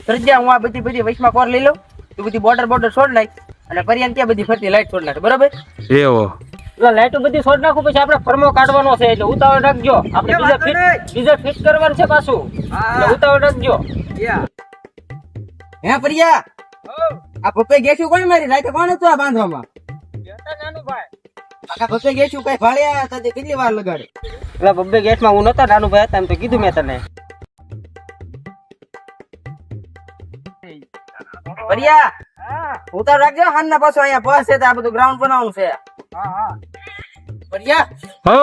સરજા હું આ બધી વૈશમાં કોર લઈ લઉં, તું બધી બોર્ડર છોડ નાખ અને પરિયાન ત્યાં બધી ફરતી લાઈટ છોડ નાખ, બરોબર? એવો એટલે લાઈટો બધી છોડ નાખું, પછી આપણે ફરમો કાઢવાનો છે, એટલે ઉતાવળ રાખજો. આપણે બીજા ફિટ કરવાનું છે પાછું, એટલે ઉતાવળ રાખજો. હે પરિયા, આ પપ્પે ગેશું કોણ મારી રાતે કોણ હતું આ બાંધવામાં? નાનુભાઈ આખા પપ્પે ગેશું કઈ ફાળ્યા હતા, કેટલી વાર લગાડે? એટલે બબ્બે ગેટમાં હું નતો, નાનુભાઈ હતા એમ તો કીધું મેં તને. પરિયા ઉતાર રાખજો, હાનના પાછો અહીંયા બસ છે તો આ બધું ગ્રાઉન્ડ બનાવવાનું છે. પરિયા હો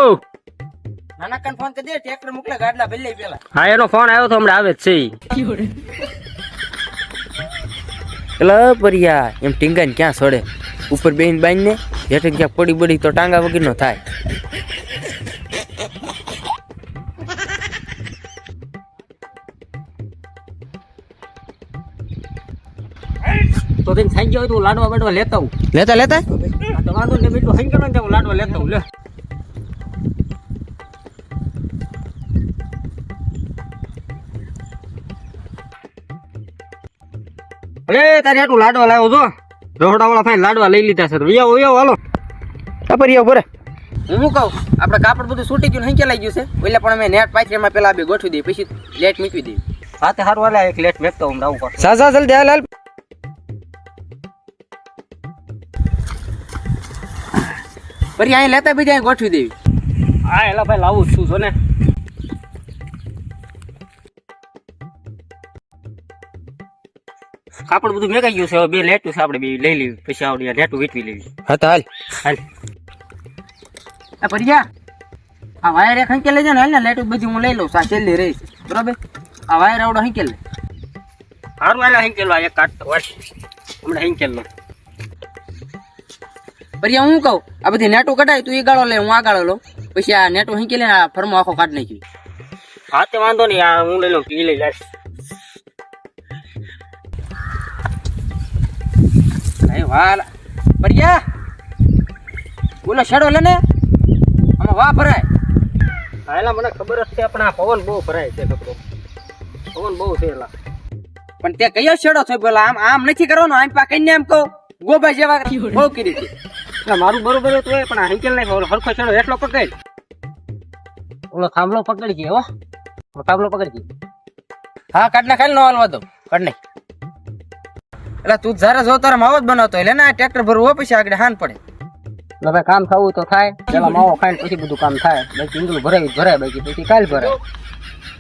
નાના કાન ફોન કરી દે, ટ્રેક્ટર મોકલે ગાડલા બદલાઈ પેલા. હા, એનો ફોન આવ્યો તો હમણાં આવે જ છે. એટલે પરિયા એમ ટીંગાને ક્યાં સડે, ઉપર બેહીને બાંધને હેઠે ક્યાંક પડી બડી તો ટાંગા વગરનો થાય. તો તેને થઈ ગયો હોય તો હું લાડવા બાડવા લેતા હું. લેતા આ તો વાંધો ને બેટું હઈ ગયો ને હું લાડવા લેતા હું. લે અરે તારે આટલું લાડવા લાવ્યો છો, રોહડા વાળા ફાઈન લાડવા લઈ લીધા છે. તો વિયાવો હાલો. પરિયા ઉપર હું શું કહું, આપણે કાપડ બધું છૂટી ગયું, હંકે લાગી ગયું છે, એટલે પણ અમે નેટ પાથરીમાં પેલા બે ગોઠવી દઈએ, પછી લેટ મૂકી દઈએ. હા તે સારું હાલે, એક લેટ મેકતો હું આવું પાછું. સા જલ્દી હાલ હાલ. પરિયા અહીં લેતા બીજા અહીં ગોઠવી દેવી. હા એલા ભાઈ લાવું જ છું છો ને. કાપડ બધું મેકાઈ ગયું છે, હવે બે લેટું છે, આપણે બે લઈ લેવી, પછી આવડી લેટું વીટવી લેવી. હા તો હાલ. હાલ આ પરિયા આ વાયર એક હંકે લઈ જાય ને, હાલ ને લાઈટ બધી હું લઈ લઉં, સા છેલ્લી રહીશ, બરોબર? આ વાયર આવડો હંકે લે. સારું હાલે હેંકેલો એક કાઢતો વાટ હમણાં હેંકેલો. પરિયા હું કહું, આ બધી નેટો કઢાય, તું એ ગાળો લે, હું આ ગાળો લઉં, પછી આ નેટો હંકે લે, આ ફરમો આખો કાઢ નાખી. હા તે વાંધો નહીં, આ હું લઈ લઉં, ઈ લઈ જાય. વાલા પરિયા બોલો શેડો લે ને, આમાં વા ભરાય. હા એલા મને ખબર જ છે, પણ આ પવન બહુ ભરાય છે, છોકરો પવન બહુ છે એલા. પણ તે કયો શેડો છે પેલા? આમ નથી કરવાનો, આમ પા કઈને એમ કહો ગોબા જેવા બહુ કરી હતી. એટલે મારું બરોબર હતું એ, પણ આ હેંકેલ નહીં, હરખો છેડો એટલો પકડ. ઓલો થાંભલો પકડી ગયો, હો થાંભલો પકડી ગયો. હા કાઢ ના ખાલી નો હાલવા દો, કાઢ નહીં. એટલે તું જરા જો તારા માવો જ બનાવતો એટલે ને ટ્રેક્ટર ભરવું હોય, પછી આગળ હાન પડે. એટલે ભાઈ કામ થવું તો થાય, પેલા માવો ખાઈને પછી બધું કામ થાય. બાકી ઈંગલું ભરાય બાકી પછી કાલ ભરાય.